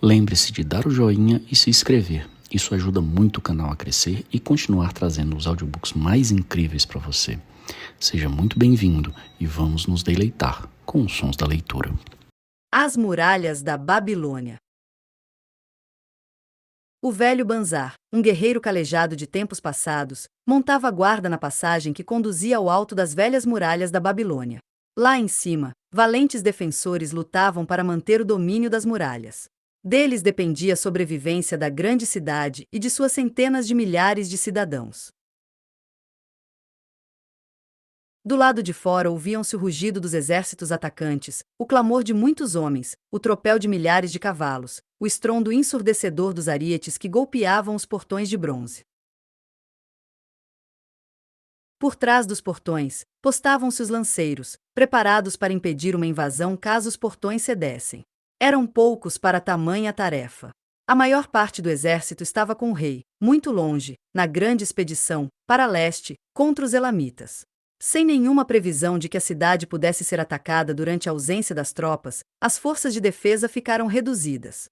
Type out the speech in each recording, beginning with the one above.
Lembre-se de dar o joinha e se inscrever. Isso ajuda muito o canal a crescer e continuar trazendo os audiobooks mais incríveis para você. Seja muito bem-vindo e vamos nos deleitar com os sons da leitura. As Muralhas da Babilônia. O velho Banzar, um guerreiro calejado de tempos passados, montava guarda na passagem que conduzia ao alto das velhas muralhas da Babilônia. Lá em cima, valentes defensores lutavam para manter o domínio das muralhas. Deles dependia a sobrevivência da grande cidade e de suas centenas de milhares de cidadãos. Do lado de fora ouviam-se o rugido dos exércitos atacantes, o clamor de muitos homens, o tropel de milhares de cavalos, o estrondo ensurdecedor dos arietes que golpeavam os portões de bronze. Por trás dos portões, postavam-se os lanceiros, preparados para impedir uma invasão caso os portões cedessem. Eram poucos para tamanha tarefa. A maior parte do exército estava com o rei, muito longe, na grande expedição, para leste, contra os elamitas. Sem nenhuma previsão de que a cidade pudesse ser atacada durante a ausência das tropas, as forças de defesa ficaram reduzidas.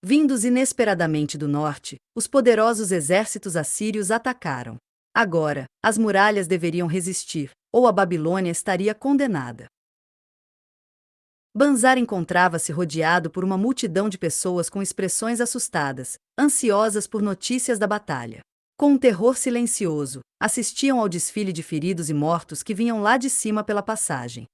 Vindos inesperadamente do norte, os poderosos exércitos assírios atacaram. Agora, as muralhas deveriam resistir, ou a Babilônia estaria condenada. Banzar encontrava-se rodeado por uma multidão de pessoas com expressões assustadas, ansiosas por notícias da batalha. Com um terror silencioso, assistiam ao desfile de feridos e mortos que vinham lá de cima pela passagem.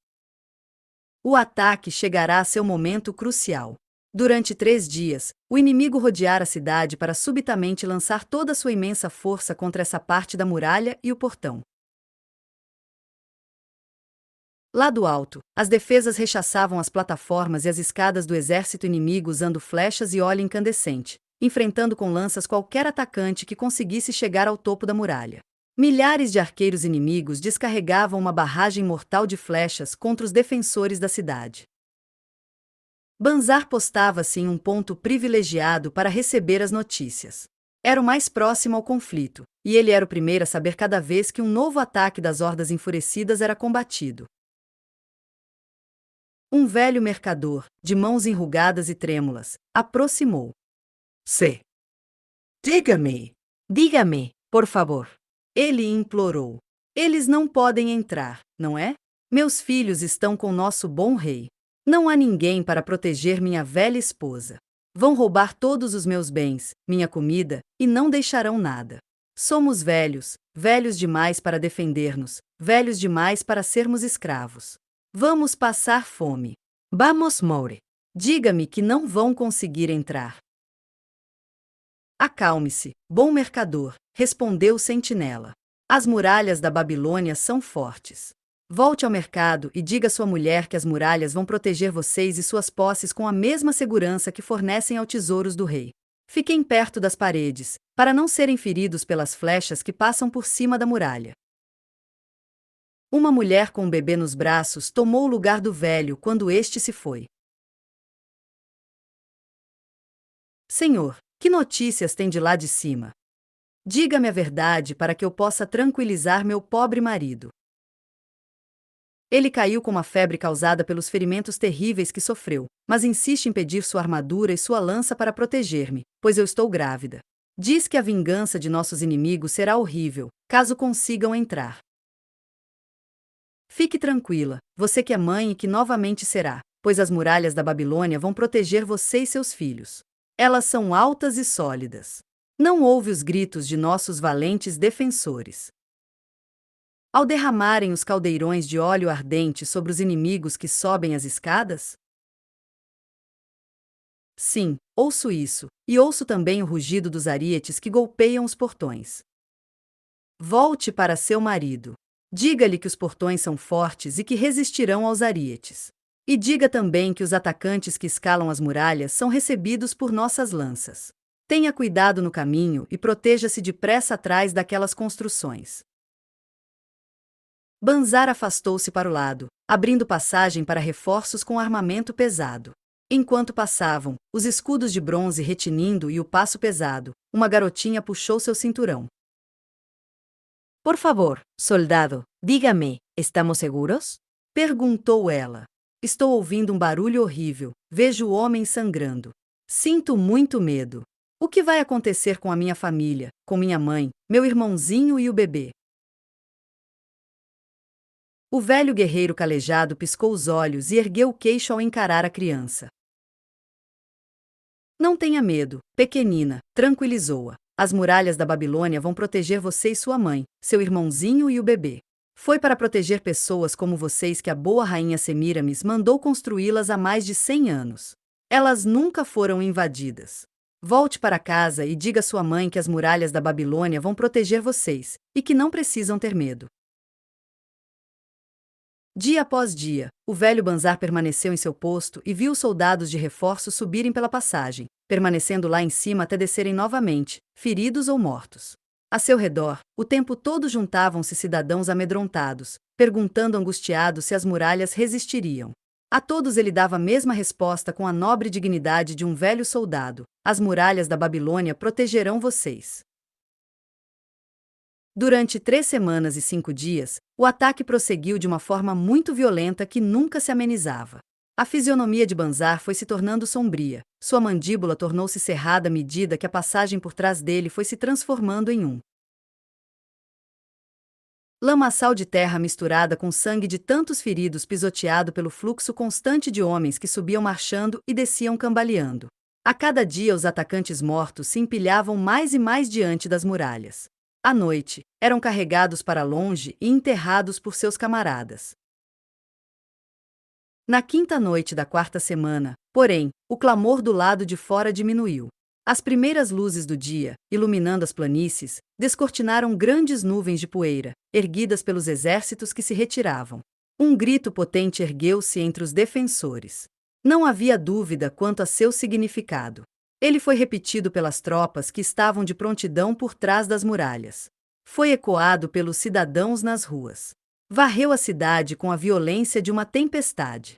O ataque chegará a seu momento crucial. Durante 3 dias, o inimigo rodeara a cidade para subitamente lançar toda a sua imensa força contra essa parte da muralha e o portão. Lá do alto, as defesas rechaçavam as plataformas e as escadas do exército inimigo usando flechas e óleo incandescente, enfrentando com lanças qualquer atacante que conseguisse chegar ao topo da muralha. Milhares de arqueiros inimigos descarregavam uma barragem mortal de flechas contra os defensores da cidade. Banzar postava-se em um ponto privilegiado para receber as notícias. Era o mais próximo ao conflito, e ele era o primeiro a saber cada vez que um novo ataque das hordas enfurecidas era combatido. Um velho mercador, de mãos enrugadas e trêmulas, aproximou. Diga-me, por favor. Ele implorou. Eles não podem entrar, não é? Meus filhos estão com nosso bom rei. Não há ninguém para proteger minha velha esposa. Vão roubar todos os meus bens, minha comida, e não deixarão nada. Somos velhos, velhos demais para defender-nos, velhos demais para sermos escravos. Vamos passar fome. Vamos morrer. Diga-me que não vão conseguir entrar. Acalme-se, bom mercador, respondeu o sentinela. As muralhas da Babilônia são fortes. Volte ao mercado e diga à sua mulher que as muralhas vão proteger vocês e suas posses com a mesma segurança que fornecem aos tesouros do rei. Fiquem perto das paredes, para não serem feridos pelas flechas que passam por cima da muralha. Uma mulher com um bebê nos braços tomou o lugar do velho quando este se foi. Senhor, que notícias tem de lá de cima? Diga-me a verdade para que eu possa tranquilizar meu pobre marido. Ele caiu com uma febre causada pelos ferimentos terríveis que sofreu, mas insiste em pedir sua armadura e sua lança para proteger-me, pois eu estou grávida. Diz que a vingança de nossos inimigos será horrível, caso consigam entrar. Fique tranquila, você que é mãe e que novamente será, pois as muralhas da Babilônia vão proteger você e seus filhos. Elas são altas e sólidas. Não ouve os gritos de nossos valentes defensores. Ao derramarem os caldeirões de óleo ardente sobre os inimigos que sobem as escadas? Sim, ouço isso, e ouço também o rugido dos arietes que golpeiam os portões. Volte para seu marido. Diga-lhe que os portões são fortes e que resistirão aos arietes. E diga também que os atacantes que escalam as muralhas são recebidos por nossas lanças. Tenha cuidado no caminho e proteja-se depressa atrás daquelas construções. Banzar afastou-se para o lado, abrindo passagem para reforços com armamento pesado. Enquanto passavam, os escudos de bronze retinindo e o passo pesado, uma garotinha puxou seu cinturão. Por favor, soldado, diga-me, estamos seguros? Perguntou ela. Estou ouvindo um barulho horrível. Vejo o homem sangrando. Sinto muito medo. O que vai acontecer com a minha família, com minha mãe, meu irmãozinho e o bebê? O velho guerreiro calejado piscou os olhos e ergueu o queixo ao encarar a criança. Não tenha medo, pequenina, tranquilizou-a. As muralhas da Babilônia vão proteger você e sua mãe, seu irmãozinho e o bebê. Foi para proteger pessoas como vocês que a boa rainha Semíramis mandou construí-las há mais de 100 anos. Elas nunca foram invadidas. Volte para casa e diga à sua mãe que as muralhas da Babilônia vão proteger vocês, e que não precisam ter medo. Dia após dia, o velho Banzar permaneceu em seu posto e viu os soldados de reforço subirem pela passagem, permanecendo lá em cima até descerem novamente, feridos ou mortos. A seu redor, o tempo todo juntavam-se cidadãos amedrontados, perguntando angustiados se as muralhas resistiriam. A todos ele dava a mesma resposta com a nobre dignidade de um velho soldado: as muralhas da Babilônia protegerão vocês. Durante 3 semanas e 5 dias, o ataque prosseguiu de uma forma muito violenta que nunca se amenizava. A fisionomia de Banzar foi se tornando sombria, sua mandíbula tornou-se cerrada à medida que a passagem por trás dele foi se transformando em um lamaçal de terra misturada com sangue de tantos feridos pisoteado pelo fluxo constante de homens que subiam marchando e desciam cambaleando. A cada dia os atacantes mortos se empilhavam mais e mais diante das muralhas. À noite, eram carregados para longe e enterrados por seus camaradas. Na quinta noite da quarta semana, porém, o clamor do lado de fora diminuiu. As primeiras luzes do dia, iluminando as planícies, descortinaram grandes nuvens de poeira, erguidas pelos exércitos que se retiravam. Um grito potente ergueu-se entre os defensores. Não havia dúvida quanto a seu significado. Ele foi repetido pelas tropas que estavam de prontidão por trás das muralhas. Foi ecoado pelos cidadãos nas ruas. Varreu a cidade com a violência de uma tempestade.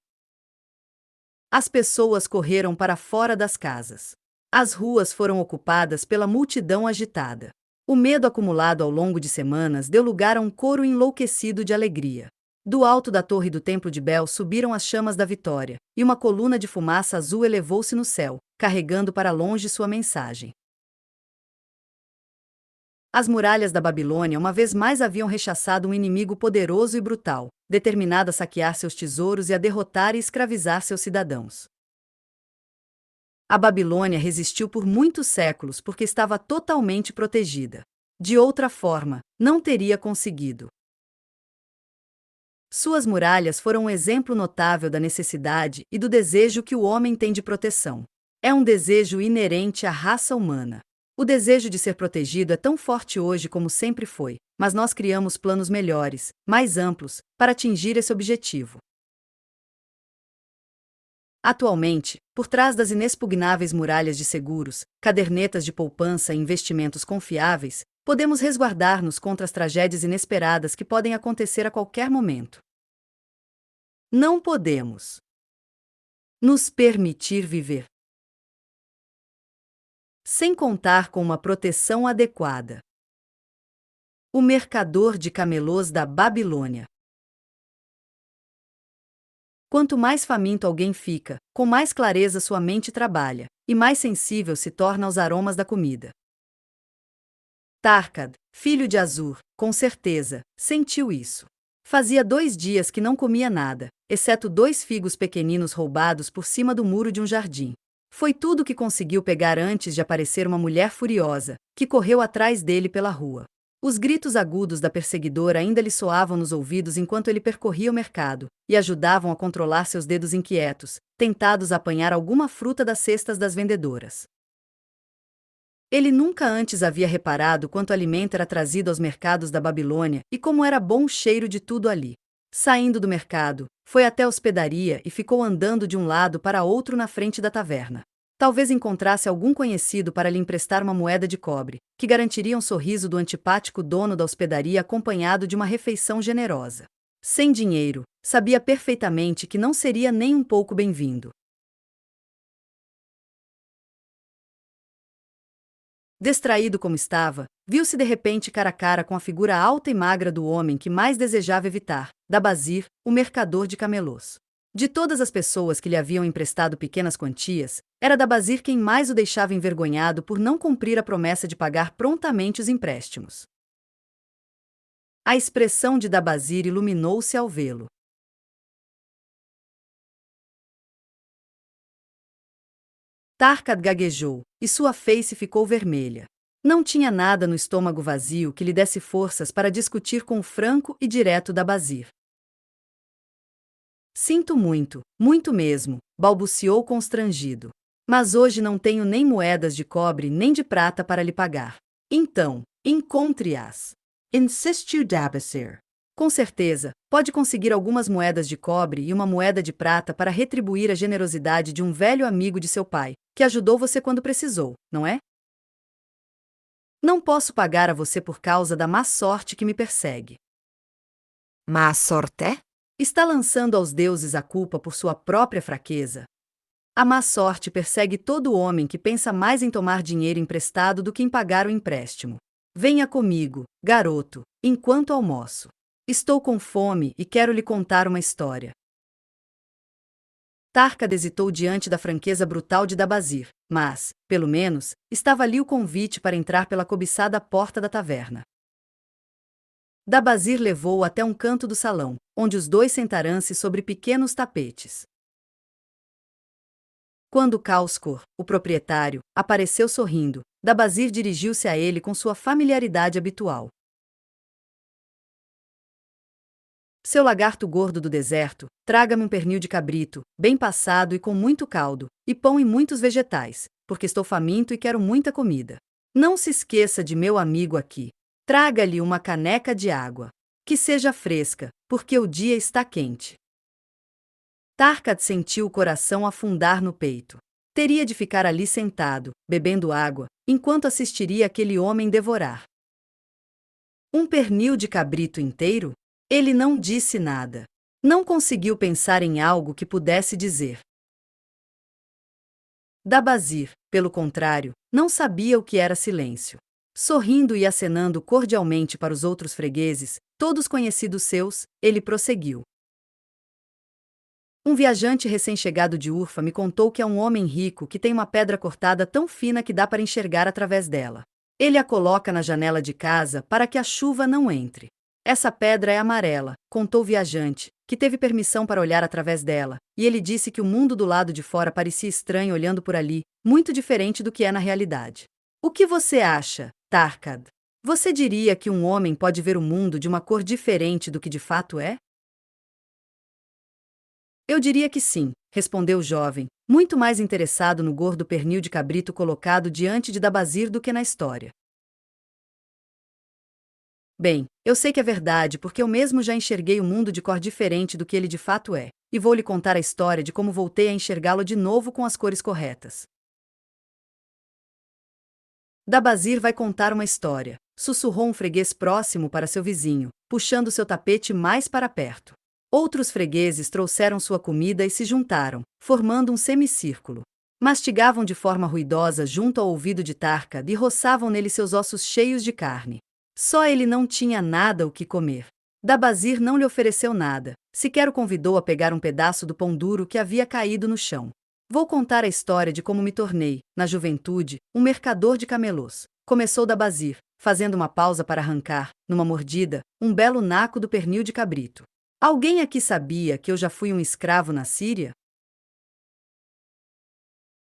As pessoas correram para fora das casas. As ruas foram ocupadas pela multidão agitada. O medo acumulado ao longo de semanas deu lugar a um coro enlouquecido de alegria. Do alto da torre do Templo de Bel subiram as chamas da vitória, e uma coluna de fumaça azul elevou-se no céu, carregando para longe sua mensagem. As muralhas da Babilônia uma vez mais haviam rechaçado um inimigo poderoso e brutal, determinado a saquear seus tesouros e a derrotar e escravizar seus cidadãos. A Babilônia resistiu por muitos séculos porque estava totalmente protegida. De outra forma, não teria conseguido. Suas muralhas foram um exemplo notável da necessidade e do desejo que o homem tem de proteção. É um desejo inerente à raça humana. O desejo de ser protegido é tão forte hoje como sempre foi, mas nós criamos planos melhores, mais amplos, para atingir esse objetivo. Atualmente, por trás das inexpugnáveis muralhas de seguros, cadernetas de poupança e investimentos confiáveis, podemos resguardar-nos contra as tragédias inesperadas que podem acontecer a qualquer momento. Não podemos nos permitir viver sem contar com uma proteção adequada. O mercador de camelôs da Babilônia. Quanto mais faminto alguém fica, com mais clareza sua mente trabalha, e mais sensível se torna aos aromas da comida. Tarkad, filho de Azur, com certeza, sentiu isso. Fazia 2 dias que não comia nada, exceto 2 figos pequeninos roubados por cima do muro de um jardim. Foi tudo que conseguiu pegar antes de aparecer uma mulher furiosa, que correu atrás dele pela rua. Os gritos agudos da perseguidora ainda lhe soavam nos ouvidos enquanto ele percorria o mercado, e ajudavam a controlar seus dedos inquietos, tentados a apanhar alguma fruta das cestas das vendedoras. Ele nunca antes havia reparado quanto alimento era trazido aos mercados da Babilônia e como era bom o cheiro de tudo ali. Saindo do mercado, foi até a hospedaria e ficou andando de um lado para outro na frente da taverna. Talvez encontrasse algum conhecido para lhe emprestar uma moeda de cobre, que garantiria um sorriso do antipático dono da hospedaria acompanhado de uma refeição generosa. Sem dinheiro, sabia perfeitamente que não seria nem um pouco bem-vindo. Distraído como estava, viu-se de repente cara a cara com a figura alta e magra do homem que mais desejava evitar, Dabazir, o mercador de camelôs. De todas as pessoas que lhe haviam emprestado pequenas quantias, era Dabazir quem mais o deixava envergonhado por não cumprir a promessa de pagar prontamente os empréstimos. A expressão de Dabazir iluminou-se ao vê-lo. Tarkad gaguejou, e sua face ficou vermelha. Não tinha nada no estômago vazio que lhe desse forças para discutir com o franco e direto Dabazir. Sinto muito, muito mesmo, balbuciou constrangido. Mas hoje não tenho nem moedas de cobre nem de prata para lhe pagar. Então, encontre-as. Insistiu Dabazir. Com certeza, pode conseguir algumas moedas de cobre e uma moeda de prata para retribuir a generosidade de um velho amigo de seu pai, que ajudou você quando precisou, não é? Não posso pagar a você por causa da má sorte que me persegue. Má sorte? Está lançando aos deuses a culpa por sua própria fraqueza. A má sorte persegue todo homem que pensa mais em tomar dinheiro emprestado do que em pagar o empréstimo. Venha comigo, garoto, enquanto almoço. Estou com fome e quero lhe contar uma história. Tarkad hesitou diante da franqueza brutal de Dabazir, mas, pelo menos, estava ali o convite para entrar pela cobiçada porta da taverna. Dabazir levou-o até um canto do salão, onde os dois sentaram-se sobre pequenos tapetes. Quando Kauskor, o proprietário, apareceu sorrindo, Dabazir dirigiu-se a ele com sua familiaridade habitual. Seu lagarto gordo do deserto, traga-me um pernil de cabrito, bem passado e com muito caldo, e pão e muitos vegetais, porque estou faminto e quero muita comida. Não se esqueça de meu amigo aqui. Traga-lhe uma caneca de água. Que seja fresca, porque o dia está quente. Tarkad sentiu o coração afundar no peito. Teria de ficar ali sentado, bebendo água, enquanto assistiria aquele homem devorar um pernil de cabrito inteiro? Ele não disse nada. Não conseguiu pensar em algo que pudesse dizer. Dabazir, pelo contrário, não sabia o que era silêncio. Sorrindo e acenando cordialmente para os outros fregueses, todos conhecidos seus, ele prosseguiu. Um viajante recém-chegado de Urfa me contou que é um homem rico que tem uma pedra cortada tão fina que dá para enxergar através dela. Ele a coloca na janela de casa para que a chuva não entre. Essa pedra é amarela, contou o viajante, que teve permissão para olhar através dela, e ele disse que o mundo do lado de fora parecia estranho olhando por ali, muito diferente do que é na realidade. O que você acha, Tarkad? Você diria que um homem pode ver o mundo de uma cor diferente do que de fato é? Eu diria que sim, respondeu o jovem, muito mais interessado no gordo pernil de cabrito colocado diante de Dabazir do que na história. Bem, eu sei que é verdade porque eu mesmo já enxerguei o mundo de cor diferente do que ele de fato é, e vou lhe contar a história de como voltei a enxergá-lo de novo com as cores corretas. Dabazir vai contar uma história, sussurrou um freguês próximo para seu vizinho, puxando seu tapete mais para perto. Outros fregueses trouxeram sua comida e se juntaram, formando um semicírculo. Mastigavam de forma ruidosa junto ao ouvido de Tarkad e roçavam nele seus ossos cheios de carne. Só ele não tinha nada o que comer. Dabazir não lhe ofereceu nada, sequer o convidou a pegar um pedaço do pão duro que havia caído no chão. Vou contar a história de como me tornei, na juventude, um mercador de camelôs. Começou Dabazir, fazendo uma pausa para arrancar, numa mordida, um belo naco do pernil de cabrito. Alguém aqui sabia que eu já fui um escravo na Síria?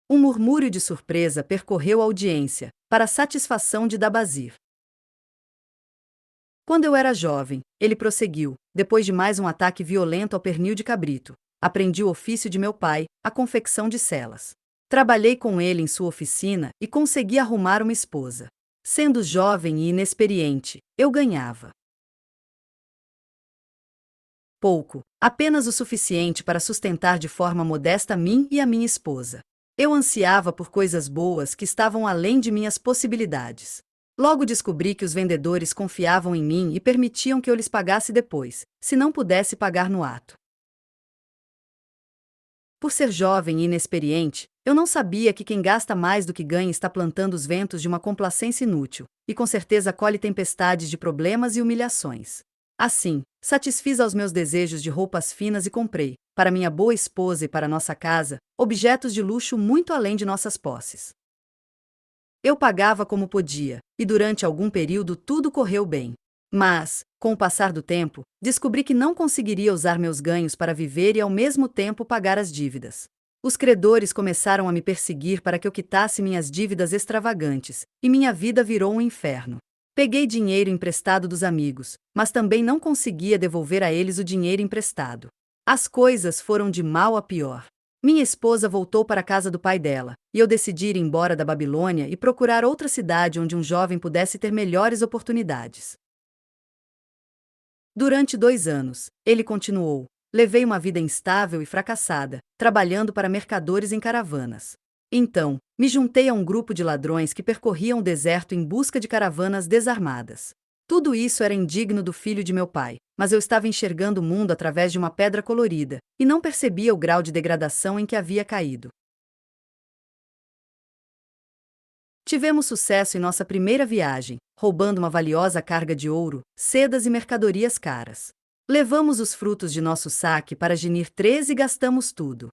Um murmúrio de surpresa percorreu a audiência, para a satisfação de Dabazir. Quando eu era jovem, ele prosseguiu, depois de mais um ataque violento ao pernil de cabrito, aprendi o ofício de meu pai, a confecção de celas. Trabalhei com ele em sua oficina e consegui arrumar uma esposa. Sendo jovem e inexperiente, eu ganhava pouco, apenas o suficiente para sustentar de forma modesta mim e a minha esposa. Eu ansiava por coisas boas que estavam além de minhas possibilidades. Logo descobri que os vendedores confiavam em mim e permitiam que eu lhes pagasse depois, se não pudesse pagar no ato. Por ser jovem e inexperiente, eu não sabia que quem gasta mais do que ganha está plantando os ventos de uma complacência inútil, e com certeza colhe tempestades de problemas e humilhações. Assim, satisfiz aos meus desejos de roupas finas e comprei, para minha boa esposa e para nossa casa, objetos de luxo muito além de nossas posses. Eu pagava como podia, e durante algum período tudo correu bem. Mas, com o passar do tempo, descobri que não conseguiria usar meus ganhos para viver e ao mesmo tempo pagar as dívidas. Os credores começaram a me perseguir para que eu quitasse minhas dívidas extravagantes, e minha vida virou um inferno. Peguei dinheiro emprestado dos amigos, mas também não conseguia devolver a eles o dinheiro emprestado. As coisas foram de mal a pior. Minha esposa voltou para a casa do pai dela, e eu decidi ir embora da Babilônia e procurar outra cidade onde um jovem pudesse ter melhores oportunidades. Durante 2 anos, ele continuou. Levei uma vida instável e fracassada, trabalhando para mercadores em caravanas. Então, me juntei a um grupo de ladrões que percorriam o deserto em busca de caravanas desarmadas. Tudo isso era indigno do filho de meu pai, mas eu estava enxergando o mundo através de uma pedra colorida, e não percebia o grau de degradação em que havia caído. Tivemos sucesso em nossa primeira viagem, roubando uma valiosa carga de ouro, sedas e mercadorias caras. Levamos os frutos de nosso saque para Ginir 13 e gastamos tudo.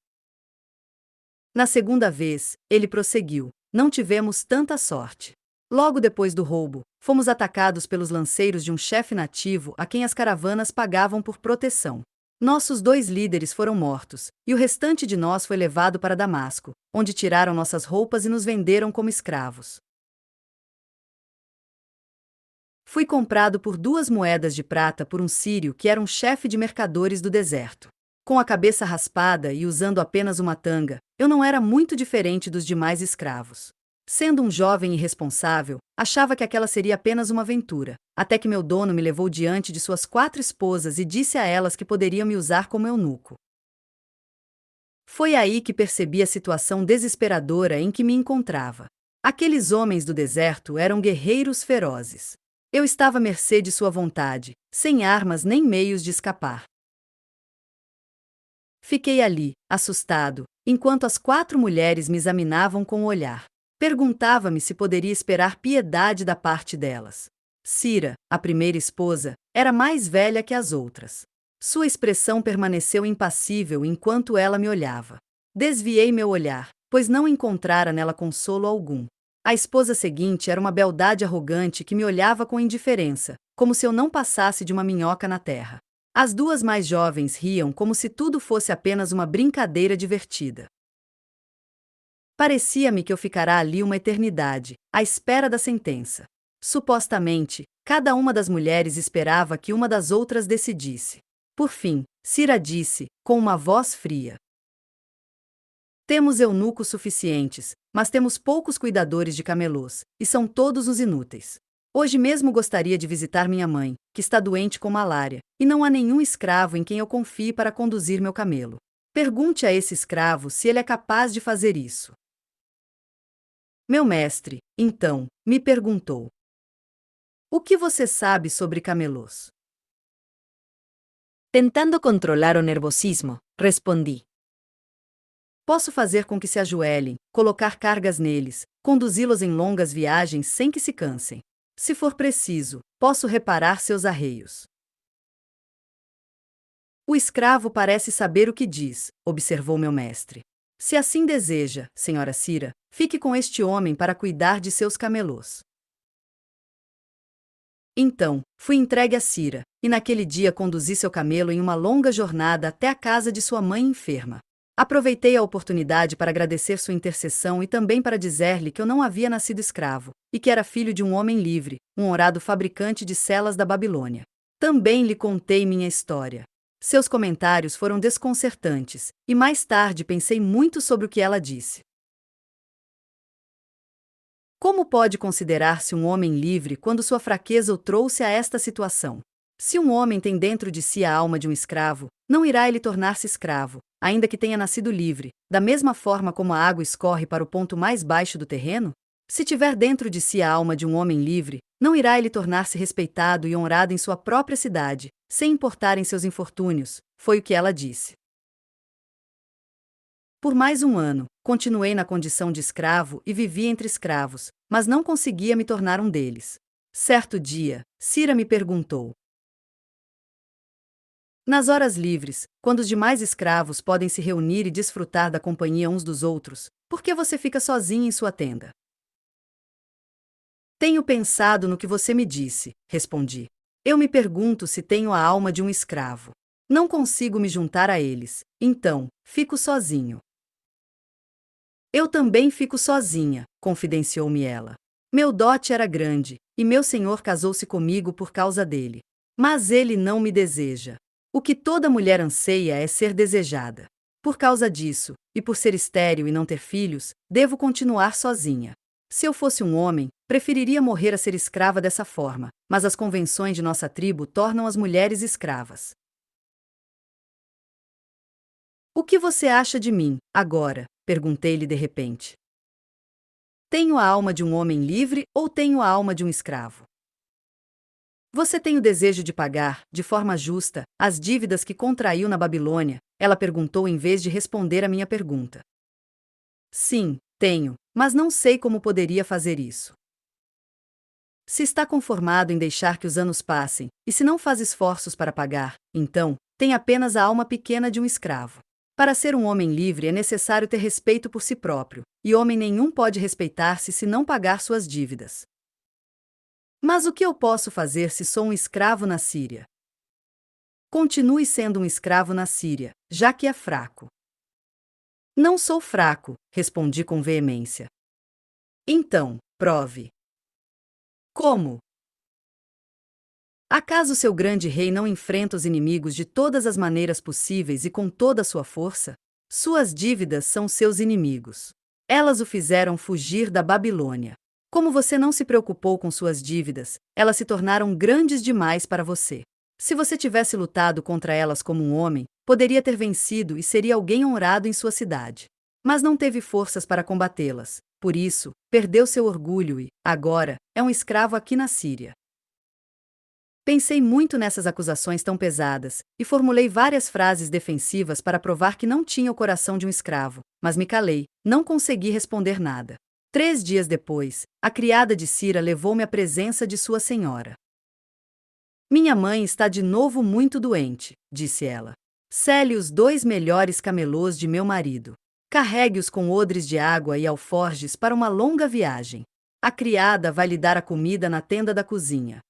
Na segunda vez, ele prosseguiu, não tivemos tanta sorte. Logo depois do roubo, fomos atacados pelos lanceiros de um chefe nativo a quem as caravanas pagavam por proteção. Nossos 2 líderes foram mortos, e o restante de nós foi levado para Damasco, onde tiraram nossas roupas e nos venderam como escravos. Fui comprado por 2 moedas de prata por um sírio que era um chefe de mercadores do deserto. Com a cabeça raspada e usando apenas uma tanga, eu não era muito diferente dos demais escravos. Sendo um jovem irresponsável, achava que aquela seria apenas uma aventura, até que meu dono me levou diante de suas 4 esposas e disse a elas que poderiam me usar como eunuco. Foi aí que percebi a situação desesperadora em que me encontrava. Aqueles homens do deserto eram guerreiros ferozes. Eu estava à mercê de sua vontade, sem armas nem meios de escapar. Fiquei ali, assustado, enquanto as 4 mulheres me examinavam com o olhar. Perguntava-me se poderia esperar piedade da parte delas. Cira, a primeira esposa, era mais velha que as outras. Sua expressão permaneceu impassível enquanto ela me olhava. Desviei meu olhar, pois não encontrara nela consolo algum. A esposa seguinte era uma beldade arrogante que me olhava com indiferença, como se eu não passasse de uma minhoca na terra. As 2 mais jovens riam como se tudo fosse apenas uma brincadeira divertida. Parecia-me que eu ficara ali uma eternidade, à espera da sentença. Supostamente, cada uma das mulheres esperava que uma das outras decidisse. Por fim, Cira disse, com uma voz fria: temos eunucos suficientes, mas temos poucos cuidadores de camelôs, e são todos os inúteis. Hoje mesmo gostaria de visitar minha mãe, que está doente com malária, e não há nenhum escravo em quem eu confie para conduzir meu camelo. Pergunte a esse escravo se ele é capaz de fazer isso. Meu mestre, então, me perguntou: o que você sabe sobre camelôs? Tentando controlar o nervosismo, respondi: posso fazer com que se ajoelhem, colocar cargas neles, conduzi-los em longas viagens sem que se cansem. Se for preciso, posso reparar seus arreios. O escravo parece saber o que diz, observou meu mestre. Se assim deseja, senhora Cira, fique com este homem para cuidar de seus camelôs. Então, fui entregue a Cira, e naquele dia conduzi seu camelo em uma longa jornada até a casa de sua mãe enferma. Aproveitei a oportunidade para agradecer sua intercessão e também para dizer-lhe que eu não havia nascido escravo, e que era filho de um homem livre, um honrado fabricante de celas da Babilônia. Também lhe contei minha história. Seus comentários foram desconcertantes, e mais tarde pensei muito sobre o que ela disse. Como pode considerar-se um homem livre quando sua fraqueza o trouxe a esta situação? Se um homem tem dentro de si a alma de um escravo, não irá ele tornar-se escravo, ainda que tenha nascido livre, da mesma forma como a água escorre para o ponto mais baixo do terreno? Se tiver dentro de si a alma de um homem livre, não irá ele tornar-se respeitado e honrado em sua própria cidade, sem importar em seus infortúnios, foi o que ela disse. Por mais um ano, continuei na condição de escravo e vivi entre escravos, mas não conseguia me tornar um deles. Certo dia, Cira me perguntou: Nas horas livres, quando os demais escravos podem se reunir e desfrutar da companhia uns dos outros, por que você fica sozinha em sua tenda? Tenho pensado no que você me disse, respondi. Eu me pergunto se tenho a alma de um escravo. Não consigo me juntar a eles, então, fico sozinho. Eu também fico sozinha, confidenciou-me ela. Meu dote era grande, e meu senhor casou-se comigo por causa dele. Mas ele não me deseja. O que toda mulher anseia é ser desejada. Por causa disso, e por ser estéril e não ter filhos, devo continuar sozinha. Se eu fosse um homem, preferiria morrer a ser escrava dessa forma, mas as convenções de nossa tribo tornam as mulheres escravas. O que você acha de mim, agora? Perguntei-lhe de repente. Tenho a alma de um homem livre ou tenho a alma de um escravo? Você tem o desejo de pagar, de forma justa, as dívidas que contraiu na Babilônia? Ela perguntou em vez de responder a minha pergunta. Sim, tenho, mas não sei como poderia fazer isso. Se está conformado em deixar que os anos passem, e se não faz esforços para pagar, então, tem apenas a alma pequena de um escravo. Para ser um homem livre é necessário ter respeito por si próprio, e homem nenhum pode respeitar-se se não pagar suas dívidas. Mas o que eu posso fazer se sou um escravo na Síria? Continue sendo um escravo na Síria, já que é fraco. Não sou fraco, respondi com veemência. Então, prove. Como? Acaso seu grande rei não enfrenta os inimigos de todas as maneiras possíveis e com toda a sua força? Suas dívidas são seus inimigos. Elas o fizeram fugir da Babilônia. Como você não se preocupou com suas dívidas, elas se tornaram grandes demais para você. Se você tivesse lutado contra elas como um homem, poderia ter vencido e seria alguém honrado em sua cidade. Mas não teve forças para combatê-las. Por isso, perdeu seu orgulho e, agora, é um escravo aqui na Síria. Pensei muito nessas acusações tão pesadas, e formulei várias frases defensivas para provar que não tinha o coração de um escravo, mas me calei, não consegui responder nada. 3 dias depois, a criada de Cira levou-me à presença de sua senhora. Minha mãe está de novo muito doente, disse ela. Cele os 2 melhores camelôs de meu marido. Carregue-os com odres de água e alforjes para uma longa viagem. A criada vai lhe dar a comida na tenda da cozinha.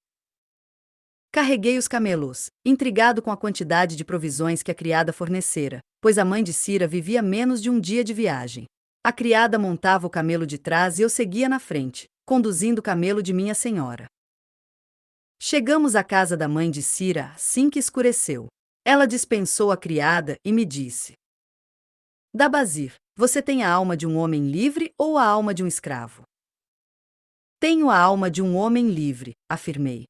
Carreguei os camelos, intrigado com a quantidade de provisões que a criada fornecera, pois a mãe de Cira vivia menos de um dia de viagem. A criada montava o camelo de trás e eu seguia na frente, conduzindo o camelo de minha senhora. Chegamos à casa da mãe de Cira assim que escureceu. Ela dispensou a criada e me disse: Dabazir, você tem a alma de um homem livre ou a alma de um escravo? Tenho a alma de um homem livre, afirmei.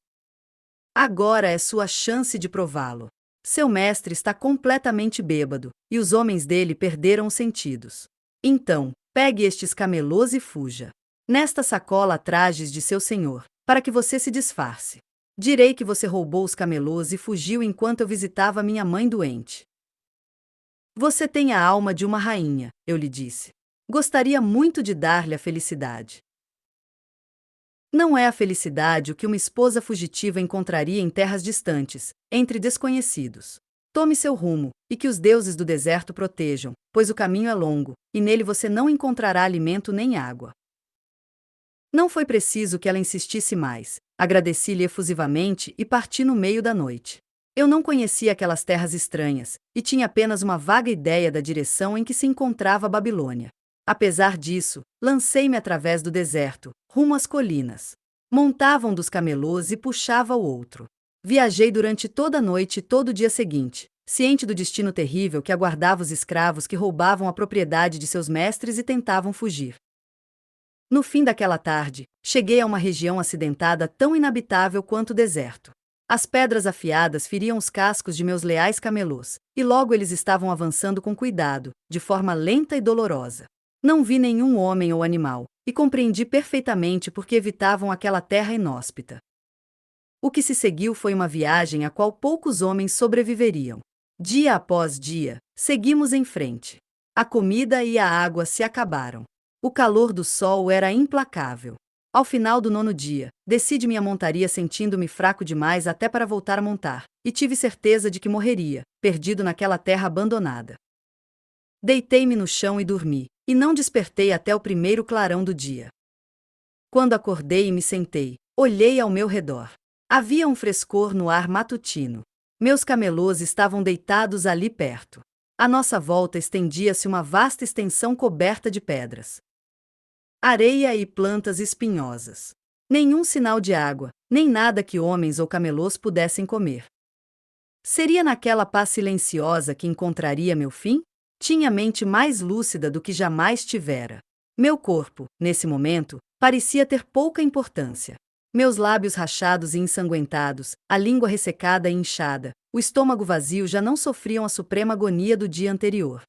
Agora é sua chance de prová-lo. Seu mestre está completamente bêbado, e os homens dele perderam os sentidos. Então, pegue estes camelôs e fuja. Nesta sacola há trajes de seu senhor, para que você se disfarce. Direi que você roubou os camelôs e fugiu enquanto eu visitava minha mãe doente. Você tem a alma de uma rainha, eu lhe disse. Gostaria muito de dar-lhe a felicidade. Não é a felicidade o que uma esposa fugitiva encontraria em terras distantes, entre desconhecidos. Tome seu rumo, e que os deuses do deserto protejam, pois o caminho é longo, e nele você não encontrará alimento nem água. Não foi preciso que ela insistisse mais. Agradeci-lhe efusivamente e parti no meio da noite. Eu não conhecia aquelas terras estranhas, e tinha apenas uma vaga ideia da direção em que se encontrava a Babilônia. Apesar disso, lancei-me através do deserto, rumo às colinas. Montava um dos camelôs e puxava o outro. Viajei durante toda a noite e todo o dia seguinte, ciente do destino terrível que aguardava os escravos que roubavam a propriedade de seus mestres e tentavam fugir. No fim daquela tarde, cheguei a uma região acidentada tão inabitável quanto o deserto. As pedras afiadas feriam os cascos de meus leais camelôs, e logo eles estavam avançando com cuidado, de forma lenta e dolorosa. Não vi nenhum homem ou animal, e compreendi perfeitamente por que evitavam aquela terra inóspita. O que se seguiu foi uma viagem a qual poucos homens sobreviveriam. Dia após dia, seguimos em frente. A comida e a água se acabaram. O calor do sol era implacável. Ao final do 9º dia, desci de minha montaria sentindo-me fraco demais até para voltar a montar, e tive certeza de que morreria, perdido naquela terra abandonada. Deitei-me no chão e dormi, e não despertei até o primeiro clarão do dia. Quando acordei e me sentei, olhei ao meu redor. Havia um frescor no ar matutino. Meus camelôs estavam deitados ali perto. À nossa volta estendia-se uma vasta extensão coberta de pedras, areia e plantas espinhosas. Nenhum sinal de água, nem nada que homens ou camelôs pudessem comer. Seria naquela paz silenciosa que encontraria meu fim? Tinha mente mais lúcida do que jamais tivera. Meu corpo, nesse momento, parecia ter pouca importância. Meus lábios rachados e ensanguentados, a língua ressecada e inchada, o estômago vazio já não sofriam a suprema agonia do dia anterior.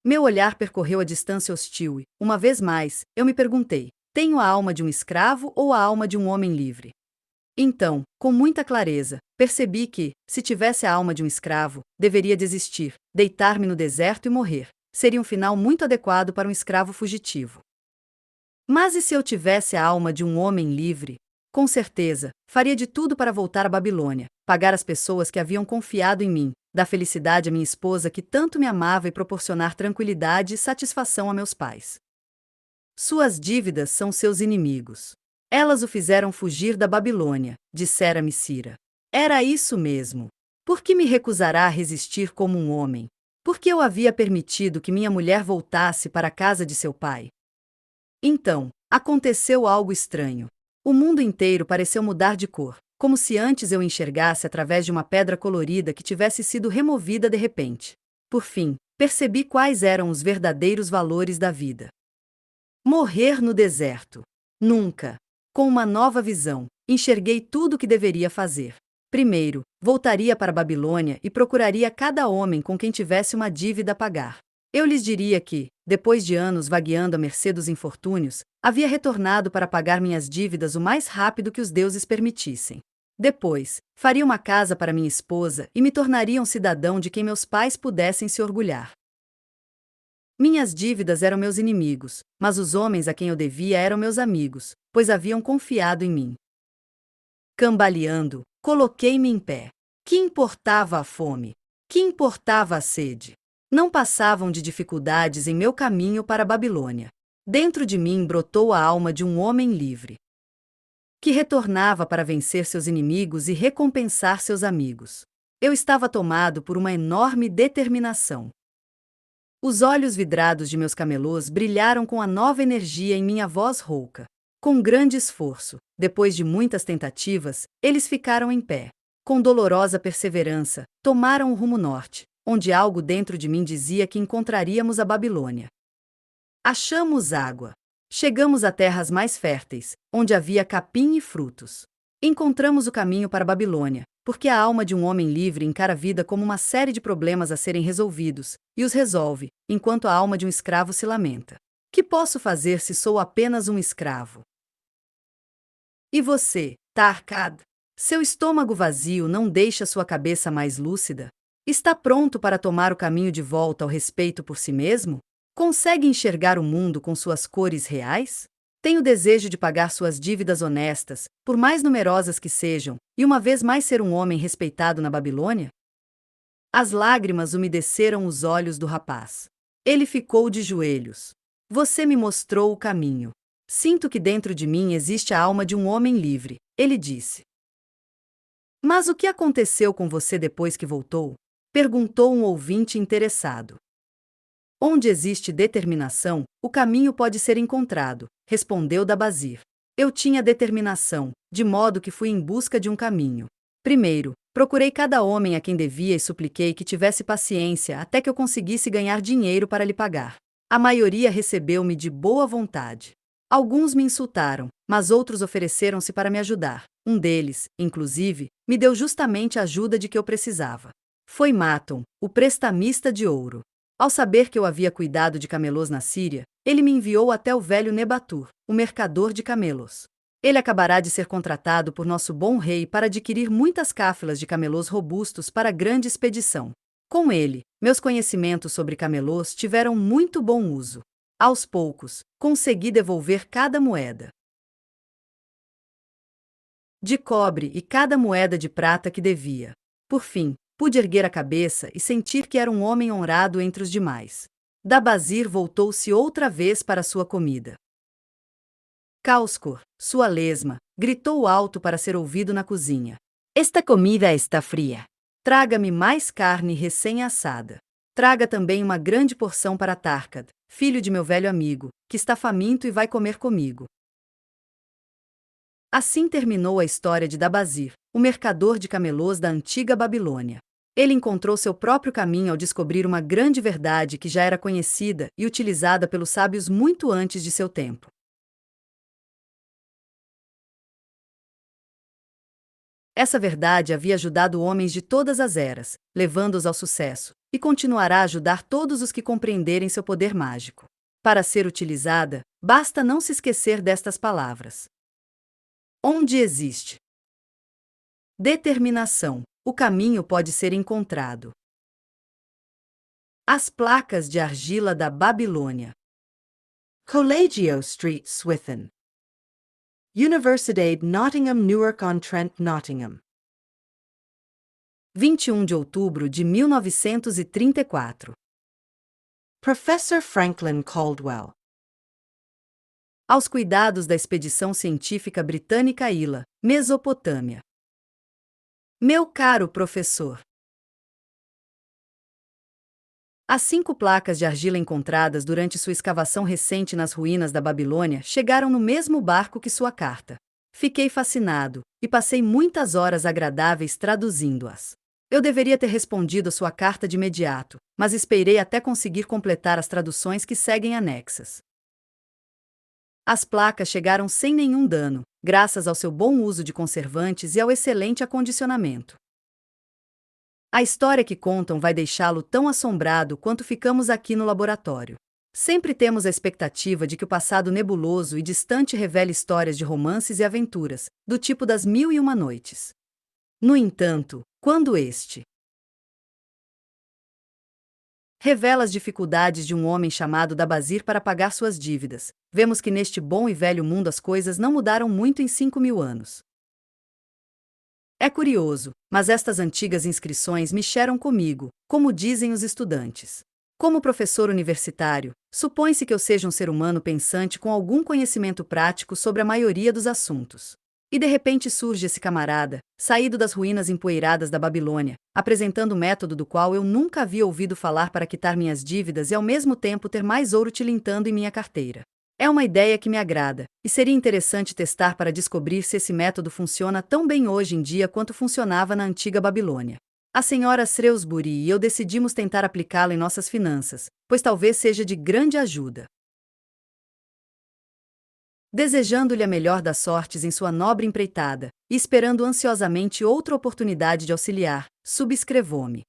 Meu olhar percorreu a distância hostil e, uma vez mais, eu me perguntei: tenho a alma de um escravo ou a alma de um homem livre? Então, com muita clareza, percebi que, se tivesse a alma de um escravo, deveria desistir, deitar-me no deserto e morrer. Seria um final muito adequado para um escravo fugitivo. Mas e se eu tivesse a alma de um homem livre? Com certeza, faria de tudo para voltar à Babilônia, pagar as pessoas que haviam confiado em mim, dar felicidade à minha esposa que tanto me amava e proporcionar tranquilidade e satisfação a meus pais. Suas dívidas são seus inimigos. Elas o fizeram fugir da Babilônia, dissera-me Cira. Era isso mesmo. Por que me recusará a resistir como um homem? Por que eu havia permitido que minha mulher voltasse para a casa de seu pai? Então, aconteceu algo estranho. O mundo inteiro pareceu mudar de cor, como se antes eu enxergasse através de uma pedra colorida que tivesse sido removida de repente. Por fim, percebi quais eram os verdadeiros valores da vida. Morrer no deserto. Nunca. Com uma nova visão, enxerguei tudo o que deveria fazer. Primeiro, voltaria para a Babilônia e procuraria cada homem com quem tivesse uma dívida a pagar. Eu lhes diria que, depois de anos vagueando à mercê dos infortúnios, havia retornado para pagar minhas dívidas o mais rápido que os deuses permitissem. Depois, faria uma casa para minha esposa e me tornaria um cidadão de quem meus pais pudessem se orgulhar. Minhas dívidas eram meus inimigos, mas os homens a quem eu devia eram meus amigos, pois haviam confiado em mim. Cambaleando, coloquei-me em pé. Que importava a fome? Que importava a sede? Não passavam de dificuldades em meu caminho para a Babilônia. Dentro de mim brotou a alma de um homem livre, que retornava para vencer seus inimigos e recompensar seus amigos. Eu estava tomado por uma enorme determinação. Os olhos vidrados de meus camelôs brilharam com a nova energia em minha voz rouca. Com grande esforço, depois de muitas tentativas, eles ficaram em pé. Com dolorosa perseverança, tomaram o rumo norte, onde algo dentro de mim dizia que encontraríamos a Babilônia. Achamos água. Chegamos a terras mais férteis, onde havia capim e frutos. Encontramos o caminho para a Babilônia, porque a alma de um homem livre encara a vida como uma série de problemas a serem resolvidos, e os resolve, enquanto a alma de um escravo se lamenta. Que posso fazer se sou apenas um escravo? E você, Tarkad? Seu estômago vazio não deixa sua cabeça mais lúcida? Está pronto para tomar o caminho de volta ao respeito por si mesmo? Consegue enxergar o mundo com suas cores reais? Tem o desejo de pagar suas dívidas honestas, por mais numerosas que sejam, e uma vez mais ser um homem respeitado na Babilônia? As lágrimas umedeceram os olhos do rapaz. Ele ficou de joelhos. Você me mostrou o caminho. Sinto que dentro de mim existe a alma de um homem livre, ele disse. Mas o que aconteceu com você depois que voltou? Perguntou um ouvinte interessado. Onde existe determinação, o caminho pode ser encontrado, respondeu Dabazir. Eu tinha determinação, de modo que fui em busca de um caminho. Primeiro, procurei cada homem a quem devia e supliquei que tivesse paciência até que eu conseguisse ganhar dinheiro para lhe pagar. A maioria recebeu-me de boa vontade. Alguns me insultaram, mas outros ofereceram-se para me ajudar. Um deles, inclusive, me deu justamente a ajuda de que eu precisava. Foi Maton, o prestamista de ouro. Ao saber que eu havia cuidado de camelôs na Síria, ele me enviou até o velho Nebatur, o mercador de camelos. Ele acabará de ser contratado por nosso bom rei para adquirir muitas cáfilas de camelôs robustos para a grande expedição. Com ele, meus conhecimentos sobre camelôs tiveram muito bom uso. Aos poucos, consegui devolver cada moeda de cobre e cada moeda de prata que devia. Por fim, pude erguer a cabeça e sentir que era um homem honrado entre os demais. Dabazir voltou-se outra vez para sua comida. Kauskor, sua lesma, gritou alto para ser ouvido na cozinha. Esta comida está fria. Traga-me mais carne recém-assada. Traga também uma grande porção para Tarkad, filho de meu velho amigo, que está faminto e vai comer comigo. Assim terminou a história de Dabazir, o mercador de camelôs da antiga Babilônia. Ele encontrou seu próprio caminho ao descobrir uma grande verdade que já era conhecida e utilizada pelos sábios muito antes de seu tempo. Essa verdade havia ajudado homens de todas as eras, levando-os ao sucesso, e continuará a ajudar todos os que compreenderem seu poder mágico. Para ser utilizada, basta não se esquecer destas palavras. Onde existe determinação, o caminho pode ser encontrado. As placas de argila da Babilônia. Collegio Street, Swithin. Universidade Nottingham, Newark-on-Trent, Nottingham. 21 de outubro de 1934. Professor Franklin Caldwell. Aos cuidados da expedição científica britânica Ila, Mesopotâmia. Meu caro professor. As 5 placas de argila encontradas durante sua escavação recente nas ruínas da Babilônia chegaram no mesmo barco que sua carta. Fiquei fascinado, e passei muitas horas agradáveis traduzindo-as. Eu deveria ter respondido a sua carta de imediato, mas esperei até conseguir completar as traduções que seguem anexas. As placas chegaram sem nenhum dano, graças ao seu bom uso de conservantes e ao excelente acondicionamento. A história que contam vai deixá-lo tão assombrado quanto ficamos aqui no laboratório. Sempre temos a expectativa de que o passado nebuloso e distante revele histórias de romances e aventuras, do tipo das 1001 Noites. No entanto, quando este revela as dificuldades de um homem chamado Dabazir para pagar suas dívidas, vemos que neste bom e velho mundo as coisas não mudaram muito em 5.000 anos. É curioso, mas estas antigas inscrições mexeram comigo, como dizem os estudantes. Como professor universitário, supõe-se que eu seja um ser humano pensante com algum conhecimento prático sobre a maioria dos assuntos. E de repente surge esse camarada, saído das ruínas empoeiradas da Babilônia, apresentando um método do qual eu nunca havia ouvido falar para quitar minhas dívidas e ao mesmo tempo ter mais ouro tilintando em minha carteira. É uma ideia que me agrada, e seria interessante testar para descobrir se esse método funciona tão bem hoje em dia quanto funcionava na antiga Babilônia. A senhora Shrewsbury e eu decidimos tentar aplicá-lo em nossas finanças, pois talvez seja de grande ajuda. Desejando-lhe a melhor das sortes em sua nobre empreitada, e esperando ansiosamente outra oportunidade de auxiliar, subscrevou-me.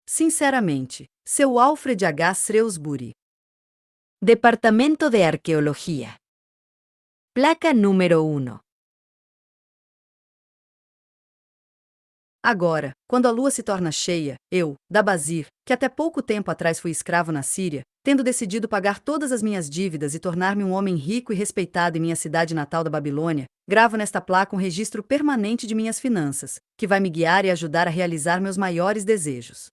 Sinceramente, seu Alfred H. Shrewsbury. Departamento de Arqueologia. Placa número 1. Agora, quando a lua se torna cheia, eu, Dabazir, que até pouco tempo atrás fui escravo na Síria, tendo decidido pagar todas as minhas dívidas e tornar-me um homem rico e respeitado em minha cidade natal da Babilônia, gravo nesta placa um registro permanente de minhas finanças, que vai me guiar e ajudar a realizar meus maiores desejos.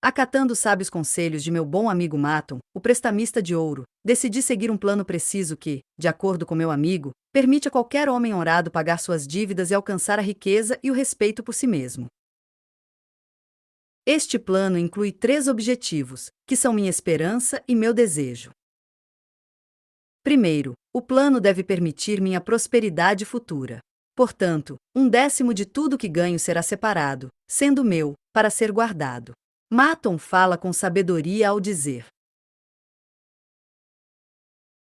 Acatando os sábios conselhos de meu bom amigo Maton, o prestamista de ouro, decidi seguir um plano preciso que, de acordo com meu amigo, permite a qualquer homem honrado pagar suas dívidas e alcançar a riqueza e o respeito por si mesmo. Este plano inclui 3 objetivos, que são minha esperança e meu desejo. Primeiro, o plano deve permitir minha prosperidade futura. Portanto, 1/10 de tudo que ganho será separado, sendo meu, para ser guardado. Maton fala com sabedoria ao dizer: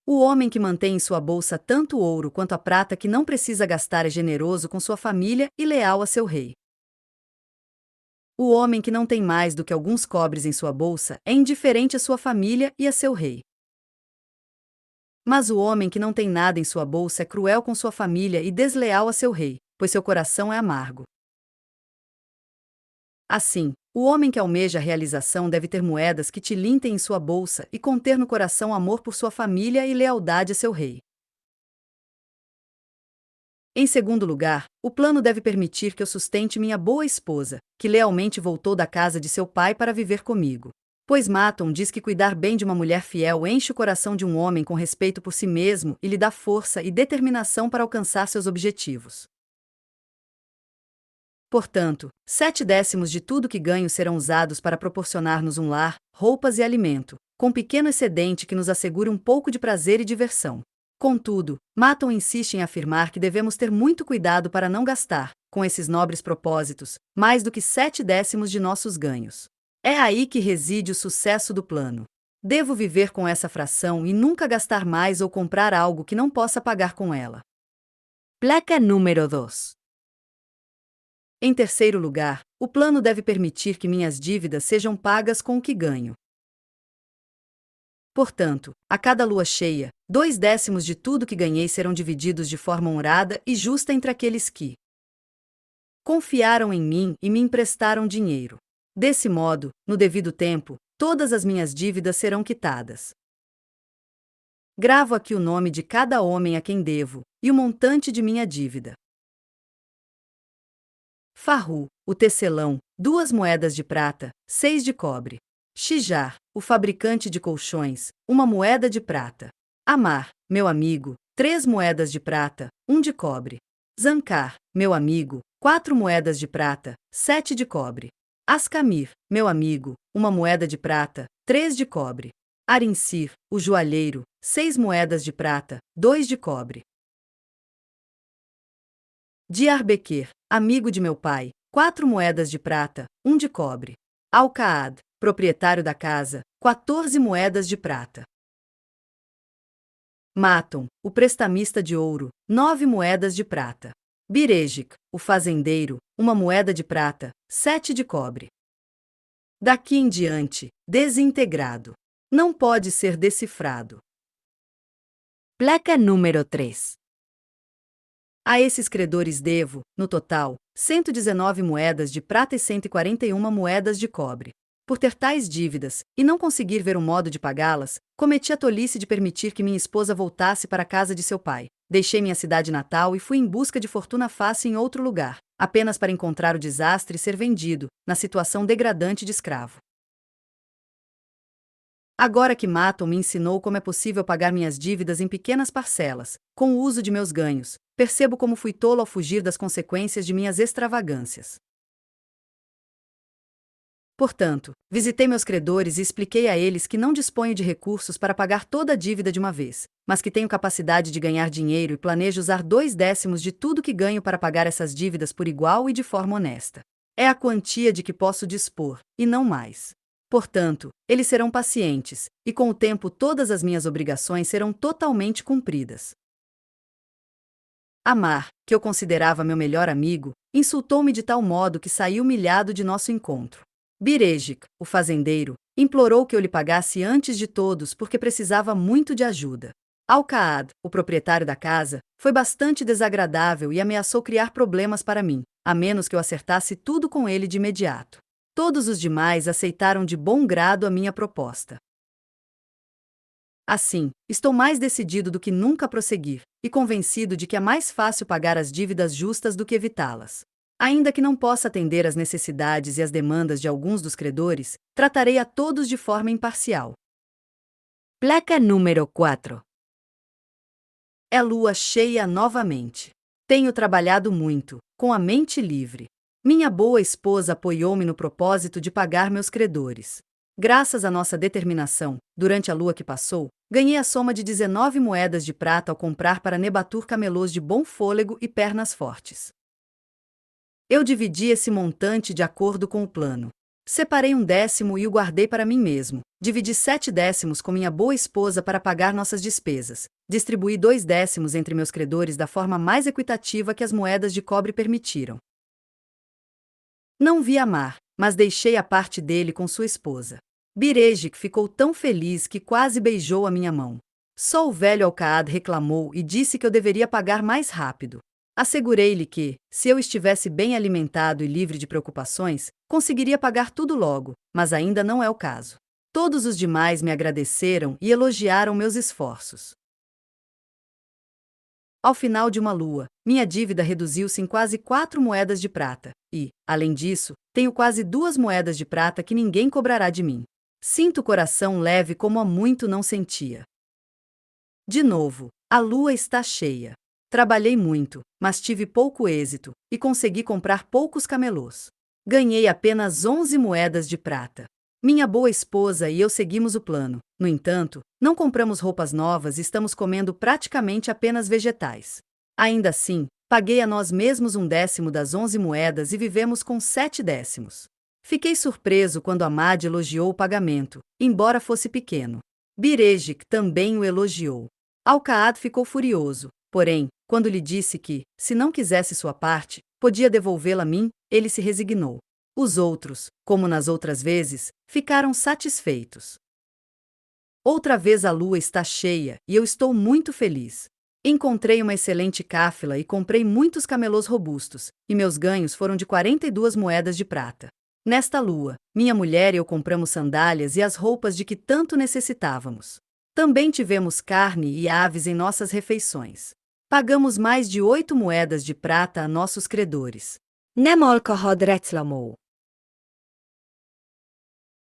o homem que mantém em sua bolsa tanto ouro quanto a prata que não precisa gastar é generoso com sua família e leal a seu rei. O homem que não tem mais do que alguns cobres em sua bolsa é indiferente à sua família e a seu rei. Mas o homem que não tem nada em sua bolsa é cruel com sua família e desleal a seu rei, pois seu coração é amargo. Assim, O homem que almeja a realização deve ter moedas que tilintem em sua bolsa e conter no coração amor por sua família e lealdade a seu rei. Em segundo lugar, o plano deve permitir que eu sustente minha boa esposa, que lealmente voltou da casa de seu pai para viver comigo. Pois Maton diz que cuidar bem de uma mulher fiel enche o coração de um homem com respeito por si mesmo e lhe dá força e determinação para alcançar seus objetivos. Portanto, 7/10 de tudo que ganho serão usados para proporcionar-nos um lar, roupas e alimento, com pequeno excedente que nos assegure um pouco de prazer e diversão. Contudo, Maton insiste em afirmar que devemos ter muito cuidado para não gastar, com esses nobres propósitos, mais do que 7/10 de nossos ganhos. É aí que reside o sucesso do plano. Devo viver com essa fração e nunca gastar mais ou comprar algo que não possa pagar com ela. Placa número 2. Em terceiro lugar, o plano deve permitir que minhas dívidas sejam pagas com o que ganho. Portanto, a cada lua cheia, 2/10 de tudo que ganhei serão divididos de forma honrada e justa entre aqueles que confiaram em mim e me emprestaram dinheiro. Desse modo, no devido tempo, todas as minhas dívidas serão quitadas. Gravo aqui o nome de cada homem a quem devo, e o montante de minha dívida. Farru, o tecelão, 2 moedas de prata, 6 de cobre. Shijar, o fabricante de colchões, 1 moeda de prata. Amar, meu amigo, 3 moedas de prata, 1 de cobre. Zankar, meu amigo, 4 moedas de prata, 7 de cobre. Ascamir, meu amigo, 1 moeda de prata, 3 de cobre. Arinsir, o joalheiro, 6 moedas de prata, 2 de cobre. Diarbequer, amigo de meu pai, 4 moedas de prata, 1 de cobre. Alcaad, proprietário da casa, 14 moedas de prata. Maton, o prestamista de ouro, 9 moedas de prata. Birejic, o fazendeiro, 1 moeda de prata, 7 de cobre. Daqui em diante, desintegrado. Não pode ser decifrado. Placa número 3. A esses credores devo, no total, 119 moedas de prata e 141 moedas de cobre. Por ter tais dívidas, e não conseguir ver um modo de pagá-las, cometi a tolice de permitir que minha esposa voltasse para a casa de seu pai. Deixei minha cidade natal e fui em busca de fortuna fácil em outro lugar, apenas para encontrar o desastre e ser vendido, na situação degradante de escravo. Agora que Maton me ensinou como é possível pagar minhas dívidas em pequenas parcelas, com o uso de meus ganhos, percebo como fui tolo ao fugir das consequências de minhas extravagâncias. Portanto, visitei meus credores e expliquei a eles que não disponho de recursos para pagar toda a dívida de uma vez, mas que tenho capacidade de ganhar dinheiro e planejo usar 2/10 de tudo que ganho para pagar essas dívidas por igual e de forma honesta. É a quantia de que posso dispor, e não mais. Portanto, eles serão pacientes, e com o tempo todas as minhas obrigações serão totalmente cumpridas. Amar, que eu considerava meu melhor amigo, insultou-me de tal modo que saí humilhado de nosso encontro. Birejic, o fazendeiro, implorou que eu lhe pagasse antes de todos porque precisava muito de ajuda. Alcaad, o proprietário da casa, foi bastante desagradável e ameaçou criar problemas para mim, a menos que eu acertasse tudo com ele de imediato. Todos os demais aceitaram de bom grado a minha proposta. Assim, estou mais decidido do que nunca a prosseguir, e convencido de que é mais fácil pagar as dívidas justas do que evitá-las. Ainda que não possa atender às necessidades e às demandas de alguns dos credores, tratarei a todos de forma imparcial. Placa número 4. É lua cheia novamente. Tenho trabalhado muito, com a mente livre. Minha boa esposa apoiou-me no propósito de pagar meus credores. Graças à nossa determinação, durante a lua que passou, ganhei a soma de 19 moedas de prata ao comprar para Nebatur camelôs de bom fôlego e pernas fortes. Eu dividi esse montante de acordo com o plano. Separei 1/10 e o guardei para mim mesmo. Dividi 7/10 com minha boa esposa para pagar nossas despesas. Distribuí 2/10 entre meus credores da forma mais equitativa que as moedas de cobre permitiram. Não vi Amar, mas deixei a parte dele com sua esposa. Birejic ficou tão feliz que quase beijou a minha mão. Só o velho Alcaad reclamou e disse que eu deveria pagar mais rápido. Assegurei-lhe que, se eu estivesse bem alimentado e livre de preocupações, conseguiria pagar tudo logo, mas ainda não é o caso. Todos os demais me agradeceram e elogiaram meus esforços. Ao final de uma lua, minha dívida reduziu-se em quase 4 moedas de prata, e, além disso, tenho quase 2 moedas de prata que ninguém cobrará de mim. Sinto o coração leve como há muito não sentia. De novo, a lua está cheia. Trabalhei muito, mas tive pouco êxito, e consegui comprar poucos camelôs. Ganhei apenas 11 moedas de prata. Minha boa esposa e eu seguimos o plano. No entanto, não compramos roupas novas e estamos comendo praticamente apenas vegetais. Ainda assim, paguei a nós mesmos 1/10 das 11 moedas e vivemos com 7/10. Fiquei surpreso quando Ahmad elogiou o pagamento, embora fosse pequeno. Birejik também o elogiou. Al-Qaad ficou furioso, porém, quando lhe disse que, se não quisesse sua parte, podia devolvê-la a mim, ele se resignou. Os outros, como nas outras vezes, ficaram satisfeitos. Outra vez a lua está cheia e eu estou muito feliz. Encontrei uma excelente cáfila e comprei muitos camelôs robustos, e meus ganhos foram de 42 moedas de prata. Nesta lua, minha mulher e eu compramos sandálias e as roupas de que tanto necessitávamos. Também tivemos carne e aves em nossas refeições. Pagamos mais de 8 moedas de prata a nossos credores. Nem Al-Qaad reclamou.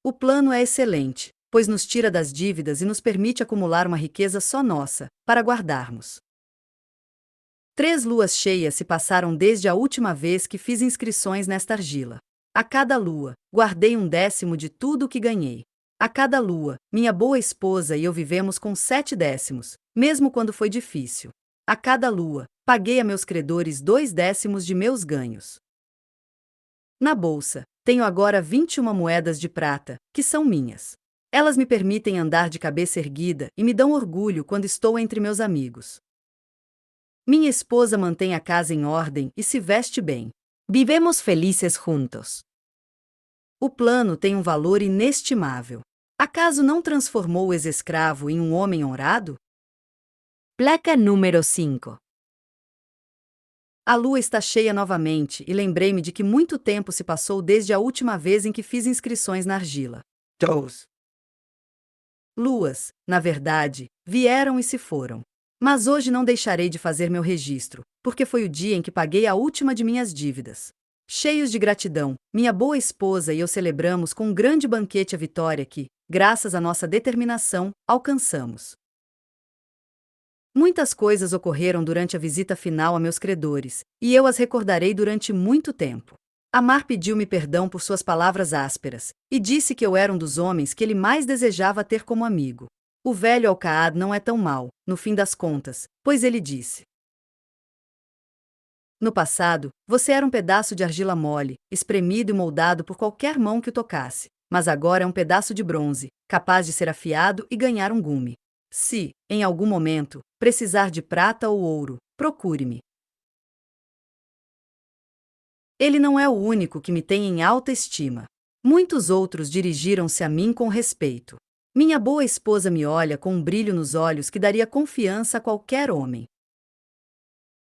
O plano é excelente, pois nos tira das dívidas e nos permite acumular uma riqueza só nossa, para guardarmos. 3 luas cheias se passaram desde a última vez que fiz inscrições nesta argila. A cada lua, guardei 1/10 de tudo o que ganhei. A cada lua, minha boa esposa e eu vivemos com 7/10, mesmo quando foi difícil. A cada lua, paguei a meus credores 2/10 de meus ganhos. Na bolsa, tenho agora 21 moedas de prata, que são minhas. Elas me permitem andar de cabeça erguida e me dão orgulho quando estou entre meus amigos. Minha esposa mantém a casa em ordem e se veste bem. Vivemos felizes juntos. O plano tem um valor inestimável. Acaso não transformou o ex-escravo em um homem honrado? Placa número 5. A lua está cheia novamente e lembrei-me de que muito tempo se passou desde a última vez em que fiz inscrições na argila. 2 luas, na verdade, vieram e se foram. Mas hoje não deixarei de fazer meu registro, porque foi o dia em que paguei a última de minhas dívidas. Cheios de gratidão, minha boa esposa e eu celebramos com um grande banquete a vitória que, graças à nossa determinação, alcançamos. Muitas coisas ocorreram durante a visita final a meus credores, e eu as recordarei durante muito tempo. Amar pediu-me perdão por suas palavras ásperas, e disse que eu era um dos homens que ele mais desejava ter como amigo. O velho Al-Qaad não é tão mau, no fim das contas, pois ele disse: no passado, você era um pedaço de argila mole, espremido e moldado por qualquer mão que o tocasse, mas agora é um pedaço de bronze, capaz de ser afiado e ganhar um gume. Se, em algum momento, precisar de prata ou ouro, procure-me. Ele não é o único que me tem em alta estima. Muitos outros dirigiram-se a mim com respeito. Minha boa esposa me olha com um brilho nos olhos que daria confiança a qualquer homem.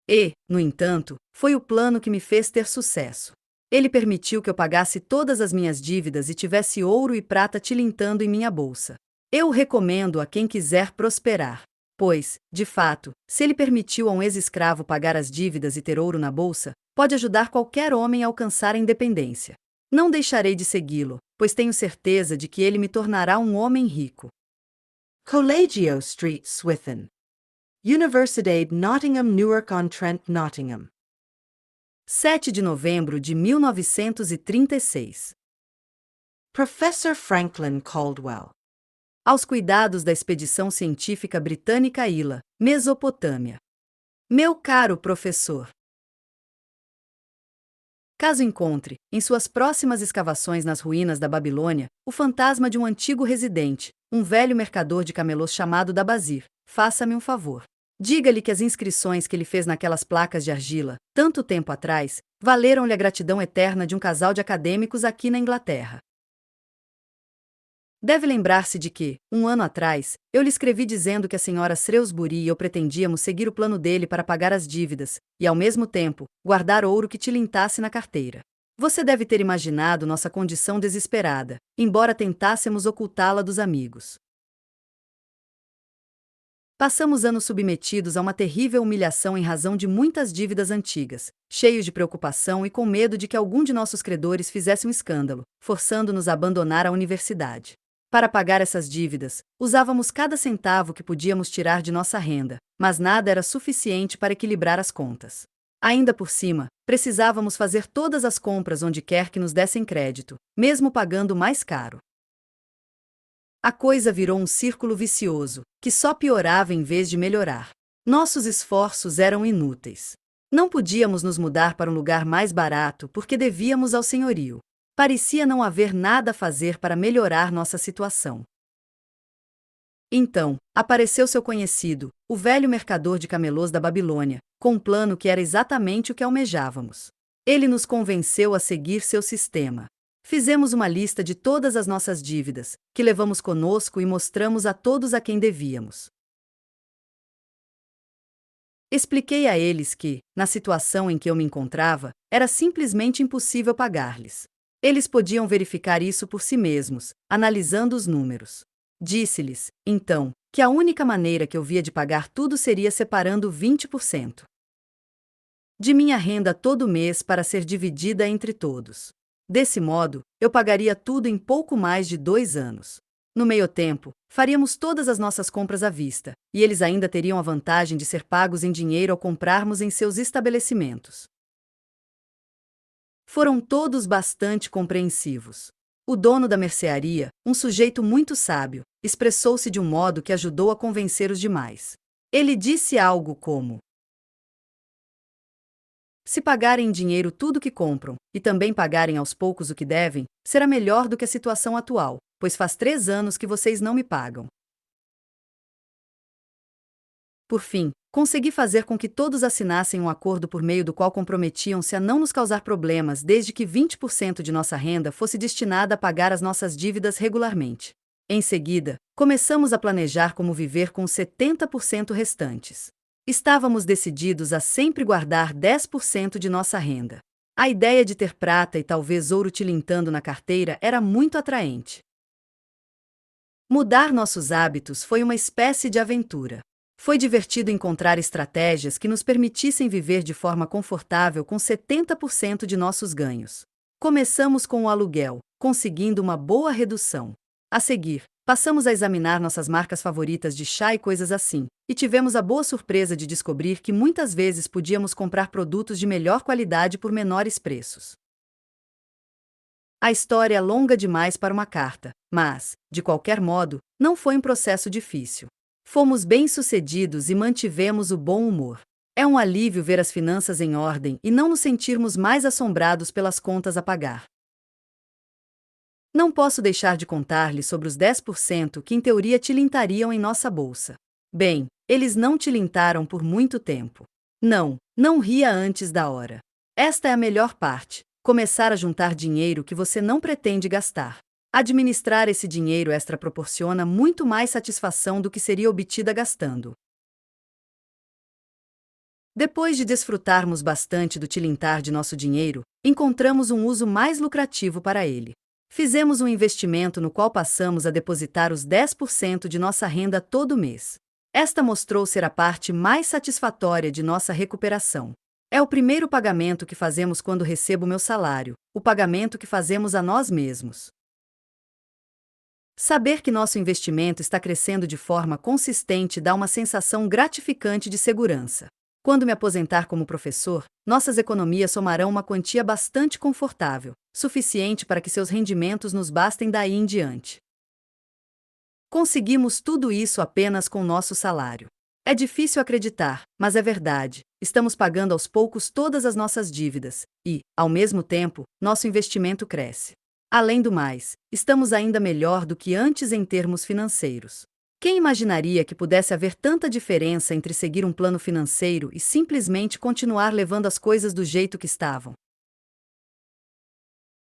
E, no entanto, foi o plano que me fez ter sucesso. Ele permitiu que eu pagasse todas as minhas dívidas e tivesse ouro e prata tilintando em minha bolsa. Eu o recomendo a quem quiser prosperar. Pois, de fato, se ele permitiu a um ex-escravo pagar as dívidas e ter ouro na bolsa, pode ajudar qualquer homem a alcançar a independência. Não deixarei de segui-lo, pois tenho certeza de que ele me tornará um homem rico. Collegio Street, Swithin. Universidade Nottingham, Newark-on-Trent, Nottingham. 7 de novembro de 1936. Professor Franklin Caldwell. Aos cuidados da expedição científica britânica Ila, Mesopotâmia. Meu caro professor, caso encontre, em suas próximas escavações nas ruínas da Babilônia, o fantasma de um antigo residente, um velho mercador de camelôs chamado Dabazir, faça-me um favor. Diga-lhe que as inscrições que ele fez naquelas placas de argila, tanto tempo atrás, valeram-lhe a gratidão eterna de um casal de acadêmicos aqui na Inglaterra. Deve lembrar-se de que, um ano atrás, eu lhe escrevi dizendo que a senhora Shrewsbury e eu pretendíamos seguir o plano dele para pagar as dívidas, e ao mesmo tempo, guardar ouro que tilintasse na carteira. Você deve ter imaginado nossa condição desesperada, embora tentássemos ocultá-la dos amigos. Passamos anos submetidos a uma terrível humilhação em razão de muitas dívidas antigas, cheios de preocupação e com medo de que algum de nossos credores fizesse um escândalo, forçando-nos a abandonar a universidade. Para pagar essas dívidas, usávamos cada centavo que podíamos tirar de nossa renda, mas nada era suficiente para equilibrar as contas. Ainda por cima, precisávamos fazer todas as compras onde quer que nos dessem crédito, mesmo pagando mais caro. A coisa virou um círculo vicioso, que só piorava em vez de melhorar. Nossos esforços eram inúteis. Não podíamos nos mudar para um lugar mais barato porque devíamos ao senhorio. Parecia não haver nada a fazer para melhorar nossa situação. Então, apareceu seu conhecido, o velho mercador de camelôs da Babilônia, com um plano que era exatamente o que almejávamos. Ele nos convenceu a seguir seu sistema. Fizemos uma lista de todas as nossas dívidas, que levamos conosco e mostramos a todos a quem devíamos. Expliquei a eles que, na situação em que eu me encontrava, era simplesmente impossível pagar-lhes. Eles podiam verificar isso por si mesmos, analisando os números. Disse-lhes, então, que a única maneira que eu via de pagar tudo seria separando 20% de minha renda todo mês para ser dividida entre todos. Desse modo, eu pagaria tudo em pouco mais de 2 anos. No meio tempo, faríamos todas as nossas compras à vista, e eles ainda teriam a vantagem de ser pagos em dinheiro ao comprarmos em seus estabelecimentos. Foram todos bastante compreensivos. O dono da mercearia, um sujeito muito sábio, expressou-se de um modo que ajudou a convencer os demais. Ele disse algo como: se pagarem em dinheiro tudo o que compram, e também pagarem aos poucos o que devem, será melhor do que a situação atual, pois faz 3 anos que vocês não me pagam. Por fim, consegui fazer com que todos assinassem um acordo por meio do qual comprometiam-se a não nos causar problemas desde que 20% de nossa renda fosse destinada a pagar as nossas dívidas regularmente. Em seguida, começamos a planejar como viver com os 70% restantes. Estávamos decididos a sempre guardar 10% de nossa renda. A ideia de ter prata e talvez ouro tilintando na carteira era muito atraente. Mudar nossos hábitos foi uma espécie de aventura. Foi divertido encontrar estratégias que nos permitissem viver de forma confortável com 70% de nossos ganhos. Começamos com o aluguel, conseguindo uma boa redução. A seguir, passamos a examinar nossas marcas favoritas de chá e coisas assim, e tivemos a boa surpresa de descobrir que muitas vezes podíamos comprar produtos de melhor qualidade por menores preços. A história é longa demais para uma carta, mas, de qualquer modo, não foi um processo difícil. Fomos bem-sucedidos e mantivemos o bom humor. É um alívio ver as finanças em ordem e não nos sentirmos mais assombrados pelas contas a pagar. Não posso deixar de contar-lhe sobre os 10% que em teoria tilintariam em nossa bolsa. Bem, eles não tilintaram por muito tempo. Não ria antes da hora. Esta é a melhor parte, começar a juntar dinheiro que você não pretende gastar. Administrar esse dinheiro extra proporciona muito mais satisfação do que seria obtida gastando. Depois de desfrutarmos bastante do tilintar de nosso dinheiro, encontramos um uso mais lucrativo para ele. Fizemos um investimento no qual passamos a depositar os 10% de nossa renda todo mês. Esta mostrou ser a parte mais satisfatória de nossa recuperação. É o primeiro pagamento que fazemos quando recebo meu salário, o pagamento que fazemos a nós mesmos. Saber que nosso investimento está crescendo de forma consistente dá uma sensação gratificante de segurança. Quando me aposentar como professor, nossas economias somarão uma quantia bastante confortável, suficiente para que seus rendimentos nos bastem daí em diante. Conseguimos tudo isso apenas com nosso salário. É difícil acreditar, mas é verdade. Estamos pagando aos poucos todas as nossas dívidas e, ao mesmo tempo, nosso investimento cresce. Além do mais, estamos ainda melhor do que antes em termos financeiros. Quem imaginaria que pudesse haver tanta diferença entre seguir um plano financeiro e simplesmente continuar levando as coisas do jeito que estavam?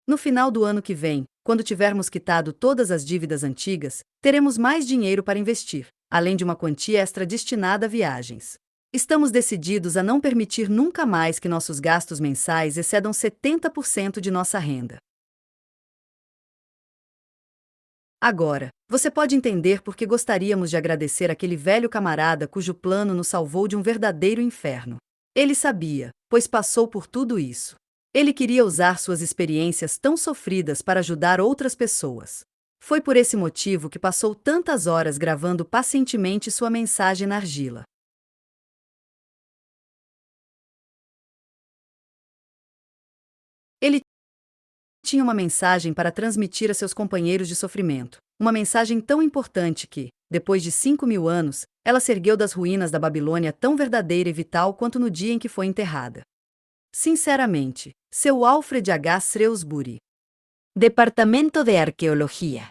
No final do ano que vem, Quando tivermos quitado todas as dívidas antigas, teremos mais dinheiro para investir, além de uma quantia extra destinada a viagens. Estamos decididos a não permitir nunca mais que nossos gastos mensais excedam 70% de nossa renda. Agora, você pode entender por que gostaríamos de agradecer aquele velho camarada cujo plano nos salvou de um verdadeiro inferno. Ele sabia, pois passou por tudo isso. Ele queria usar suas experiências tão sofridas para ajudar outras pessoas. Foi por esse motivo que passou tantas horas gravando pacientemente sua mensagem na argila. Ele tinha uma mensagem para transmitir a seus companheiros de sofrimento. Uma mensagem tão importante que, depois de 5.000 anos, ela se ergueu das ruínas da Babilônia tão verdadeira e vital quanto no dia em que foi enterrada. Sinceramente, seu Alfred H. Shrewsbury. Departamento de Arqueología.